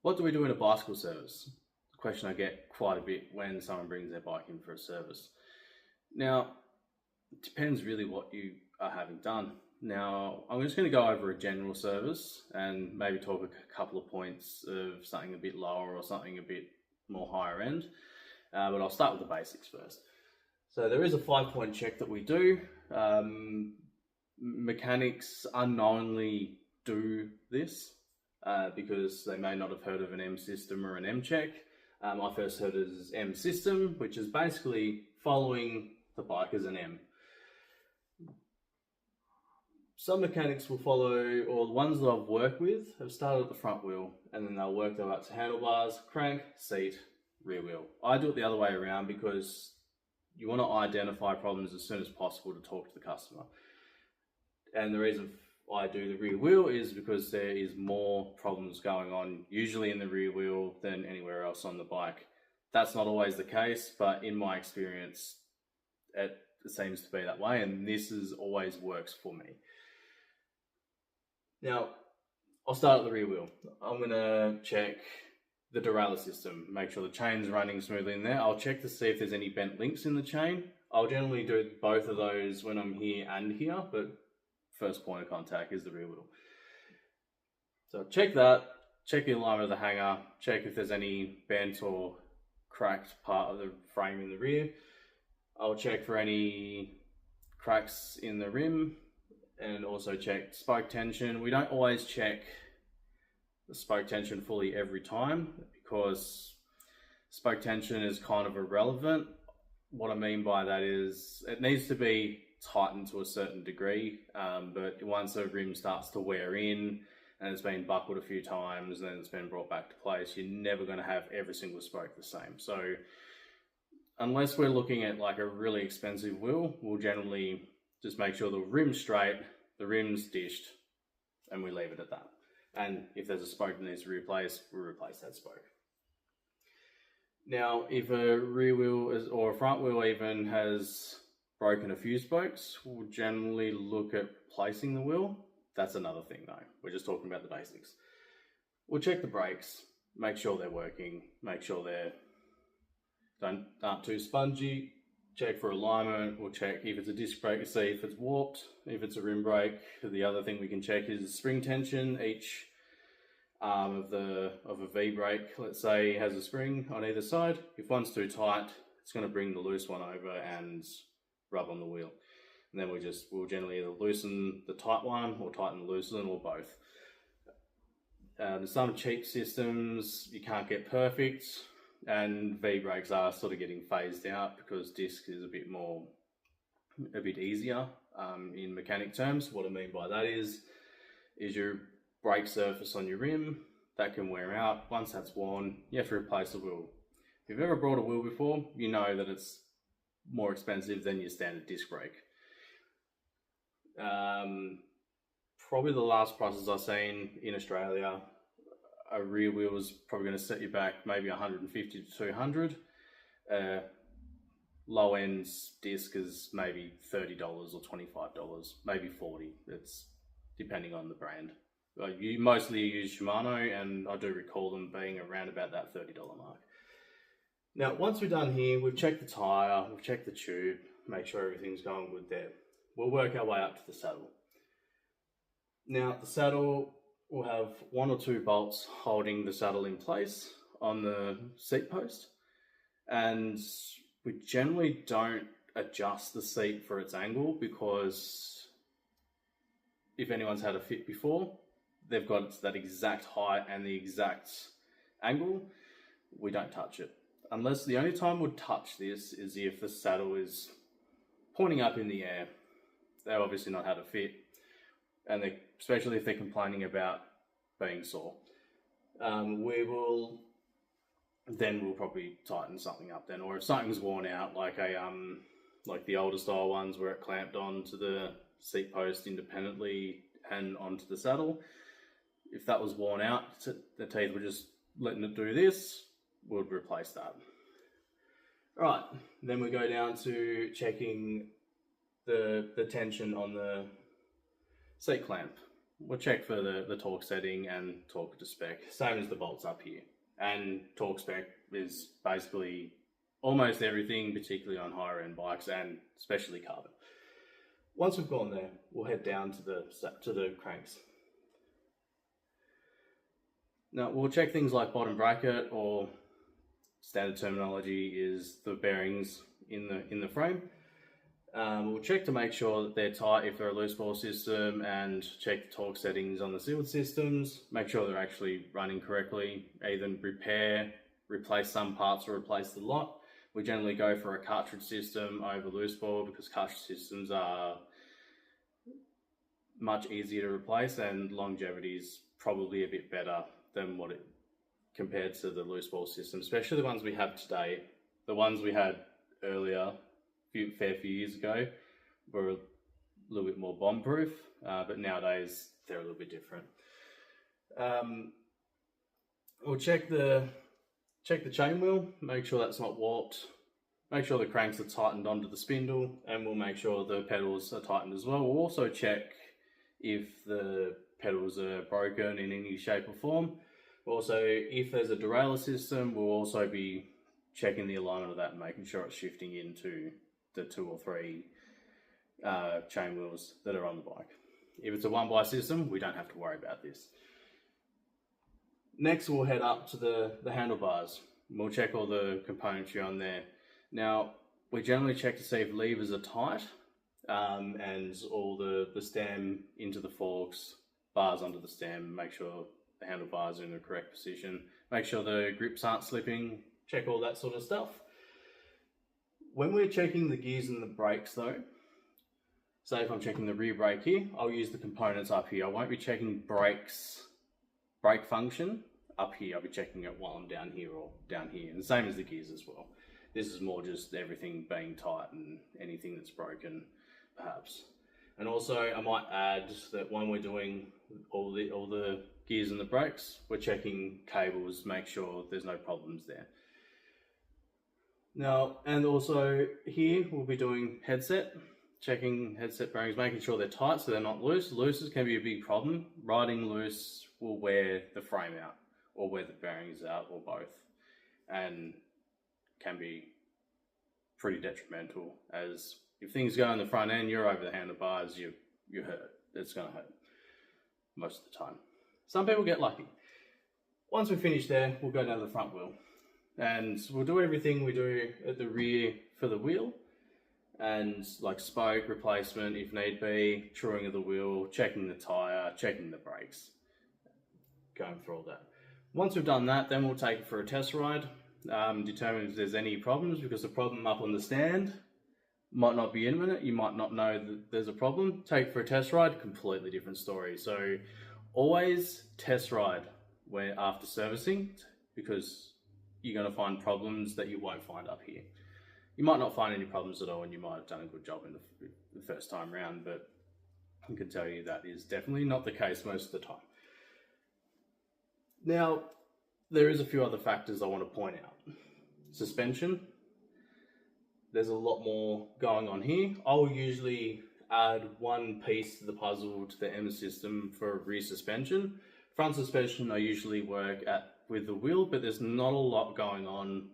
What do we do in a bicycle service? A question I get quite a bit when someone brings their bike in for a service. Now, it depends really what you are having done. Now, I'm just going to go over a general service and maybe talk a couple of points of something a bit lower or something a bit more higher end. But I'll start with the basics first. So there is a 5-point check that we do. Mechanics unknowingly do this because they may not have heard of an M system or an M check. I first heard it as M system, which is basically following the bike as an M. Some mechanics will follow, or the ones that I've worked with have started at the front wheel and then they'll work their way up to handlebars, crank, seat, rear wheel. I do it the other way around because you want to identify problems as soon as possible to talk to the customer. And the reason I do the rear wheel is because there is more problems going on usually in the rear wheel than anywhere else on the bike. That's not always the case, but in my experience, it seems to be that way, and this always works for me. Now, I'll start at the rear wheel. I'm going to check the derailleur system, make sure the chain's running smoothly in there. I'll check to see if there's any bent links in the chain. I'll generally do both of those when I'm here and here, but first point of contact is the rear wheel. So check that, check the alignment of the hanger, check if there's any bent or cracked part of the frame in the rear. I'll check for any cracks in the rim and also check spoke tension. We don't always check the spoke tension fully every time because spoke tension is kind of irrelevant. What I mean by that is it needs to be tightened to a certain degree, but once the rim starts to wear in and it's been buckled a few times and then it's been brought back to place, you're never going to have every single spoke the same. So unless we're looking at like a really expensive wheel, we'll generally just make sure the rim's straight, the rim's dished, and we leave it at that. And if there's a spoke that needs to be replaced, we'll replace that spoke. Now, if a rear wheel or a front wheel even has broken a few spokes, we'll generally look at placing the wheel. That's another thing though. We're just talking about the basics. We'll check the brakes, make sure they're working, make sure they aren't too spongy, check for alignment. We'll check if it's a disc brake to see if it's warped. If it's a rim brake, the other thing we can check is spring tension. Each arm of a V brake, let's say, has a spring on either side. If one's too tight, it's going to bring the loose one over and rub on the wheel. And then we'll generally either loosen the tight one or tighten the loose one or both. There's some cheap systems you can't get perfect, and V brakes are sort of getting phased out because disc is a bit easier in mechanic terms. What I mean by that is your brake surface on your rim that can wear out. Once that's worn, you have to replace the wheel. If you've ever bought a wheel before, you know that it's more expensive than your standard disc brake. Probably the last prices I've seen in Australia, a rear wheel is probably going to set you back maybe 150 to 200. Low end disc is maybe $30 or $25, maybe $40. It's depending on the brand. You mostly use Shimano, and I do recall them being around about that $30 mark. Now, once we're done here, we've checked the tyre, we've checked the tube, make sure everything's going good there. We'll work our way up to the saddle. Now, the saddle will have 1 or 2 bolts holding the saddle in place on the seat post, and we generally don't adjust the seat for its angle because if anyone's had a fit before, they've got that exact height and the exact angle. We don't touch it. Unless the only time we'd touch this is if the saddle is pointing up in the air. They've obviously not had a fit, and especially if they're complaining about being sore. We'll probably tighten something up then, or if something's worn out, like the older style ones where it clamped onto the seat post independently and onto the saddle. If that was worn out, the teeth were just letting it do this, we'll replace that. All right, then we go down to checking the tension on the seat clamp. we'll check for the torque setting and torque to spec, same as the bolts up here. And torque spec is basically almost everything, particularly on higher end bikes and especially carbon. Once we've gone there, we'll head down to the cranks. Now we'll check things like bottom bracket, or standard terminology is the bearings in the frame. We'll check to make sure that they're tight if they're a loose ball system, and check the torque settings on the sealed systems. Make sure they're actually running correctly. Either repair, replace some parts, or replace the lot. We generally go for a cartridge system over loose ball because cartridge systems are much easier to replace and longevity is probably a bit better than what it compared to the loose ball system, especially the ones we have today. The ones we had earlier, fair few years ago, were a little bit more bomb proof, but nowadays they're a little bit different. We'll check the chain wheel, make sure that's not warped, make sure the cranks are tightened onto the spindle, and we'll make sure the pedals are tightened as well. We'll also check if the pedals are broken in any shape or form. Also, if there's a derailleur system, we'll also be checking the alignment of that and making sure it's shifting into the 2 or 3 chain wheels that are on the bike. If it's a 1x system, we don't have to worry about this. Next, we'll head up to the handlebars. We'll check all the componentry on there. Now, we generally check to see if levers are tight, and all the stem into the forks, bars under the stem, make sure the handlebars are in the correct position, make sure the grips aren't slipping, check all that sort of stuff. When we're checking the gears and the brakes though, say if I'm checking the rear brake here, I'll use the components up here. I won't be checking brake function up here, I'll be checking it while I'm down here or down here, and the same as the gears as well. This is more just everything being tight and anything that's broken perhaps. And also I might add that when we're doing all the gears and the brakes, we're checking cables, make sure there's no problems there. Now, and also here we'll be doing headset, checking headset bearings, making sure they're tight so they're not loose. Looses can be a big problem. Riding loose will wear the frame out or wear the bearings out or both, and can be pretty detrimental, as if things go in the front end, you're over the handlebars, you hurt. It's going to hurt most of the time. Some people get lucky. Once we finish there, we'll go down to the front wheel, and we'll do everything we do at the rear for the wheel, and like spoke replacement if need be, truing of the wheel, checking the tyre, checking the brakes, going through all that. Once we've done that, then we'll take it for a test ride, determine if there's any problems, because the problem up on the stand might not be imminent, you might not know that there's a problem. Take it for a test ride, completely different story. So always test ride where after servicing, because you're going to find problems that you won't find up here. You might not find any problems at all, and you might have done a good job in the first time round, but I can tell you that is definitely not the case most of the time. Now, there is a few other factors I want to point out. Suspension. There's a lot more going on here. I'll usually add one piece to the puzzle to the M system for rear suspension. Front suspension I usually work with the wheel, but there's not a lot going on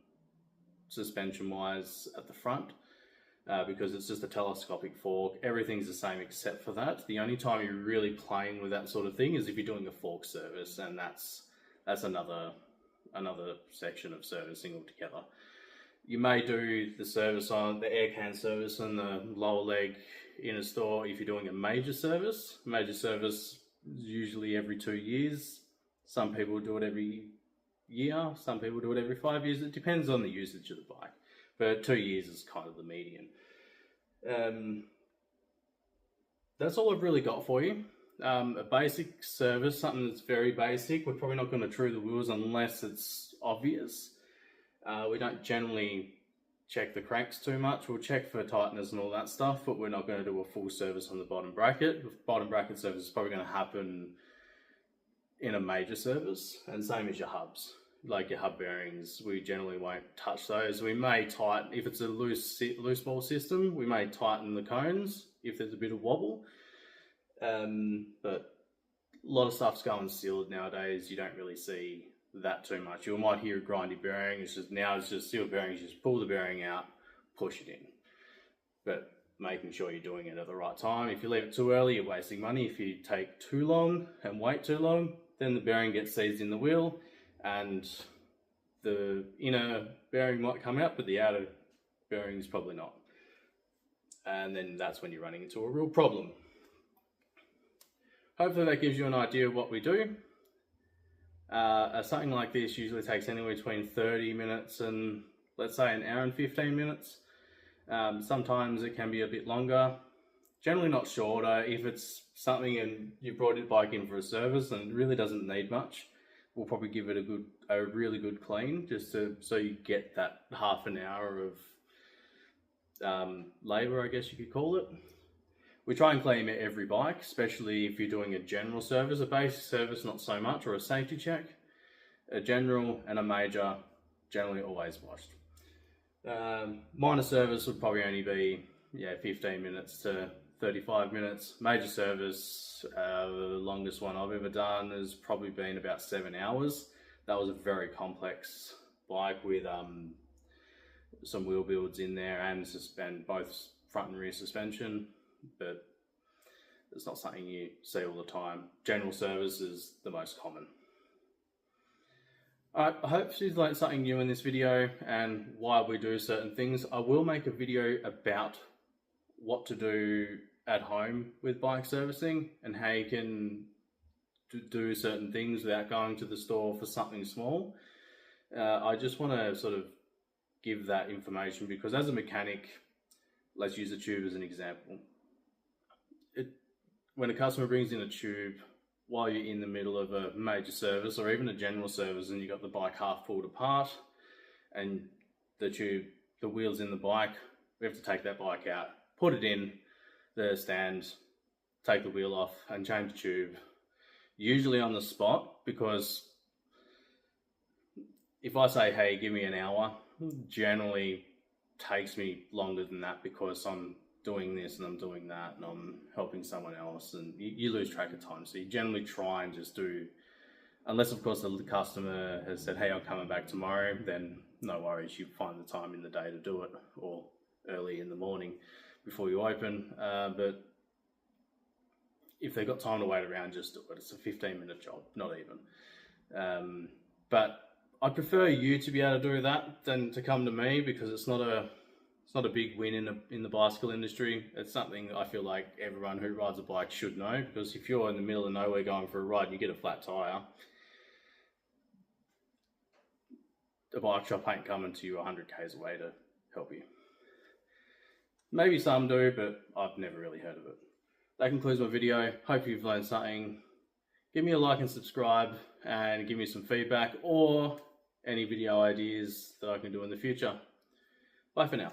suspension wise at the front because it's just a telescopic fork. Everything's the same except for that. The only time you're really playing with that sort of thing is if you're doing a fork service, and that's another section of servicing altogether. You may do the service on the air can service on the lower leg in a store if you're doing a major service. Major service is usually every 2 years. Some people do it every year, some people do it every 5 years. It depends on the usage of the bike, but 2 years is kind of the median. That's all I've really got for you. A basic service, something that's very basic. We're probably not going to true the wheels unless it's obvious. We don't generally check the cranks too much. We'll check for tightness and all that stuff, but we're not going to do a full service on the bottom bracket. The bottom bracket service is probably going to happen in a major service, and same as your hubs. Like your hub bearings, we generally won't touch those. We may tighten, if it's a loose ball system, we may tighten the cones if there's a bit of wobble. But a lot of stuff's going sealed nowadays. You don't really see that too much. You might hear a grindy bearing. It's just sealed bearings. You just pull the bearing out, push it in. But making sure you're doing it at the right time. If you leave it too early, you're wasting money. If you take too long and wait too long, then the bearing gets seized in the wheel, and the inner bearing might come out, but the outer bearing is probably not. And then that's when you're running into a real problem. Hopefully that gives you an idea of what we do. Something like this usually takes anywhere between 30 minutes and, let's say, an hour and 15 minutes. Sometimes it can be a bit longer, generally not shorter. If it's something and you brought your bike in for a service and it really doesn't need much, we'll probably give it a really good clean, just so you get that half an hour of labour, I guess you could call it. We try and clean every bike, especially if you're doing a general service. A basic service, not so much, or a safety check. A general and a major, generally always washed. Minor service would probably only be 15 minutes to 35 minutes. Major service, the longest one I've ever done has probably been about 7 hours. That was a very complex bike with some wheel builds in there and both front and rear suspension, but it's not something you see all the time. General service is the most common. I hope you've learned something new in this video and why we do certain things. I will make a video about what to do at home with bike servicing and how you can do certain things without going to the store for something small. I just want to sort of give that information because as a mechanic, let's use a tube as an example. When a customer brings in a tube while you're in the middle of a major service or even a general service and you've got the bike half pulled apart and the wheel's in the bike, we have to take that bike out, put it in the stand, take the wheel off and change the tube, usually on the spot, because if I say, hey, give me an hour, generally takes me longer than that because I'm doing this and I'm doing that and I'm helping someone else, and you lose track of time. So you generally try and just do, unless of course the customer has said, hey, I'm coming back tomorrow, then no worries, you find the time in the day to do it, or early in the morning before you open. But if they've got time to wait around, just do it. It's a 15-minute job, not even. But I prefer you to be able to do that than to come to me, because it's not a big win in the bicycle industry. It's something I feel like everyone who rides a bike should know, because if you're in the middle of nowhere going for a ride and you get a flat tire, the bike shop ain't coming to you 100 k's away to help you. Maybe some do, but I've never really heard of it. That concludes my video. Hope you've learned something. Give me a like and subscribe and give me some feedback or any video ideas that I can do in the future. Bye for now.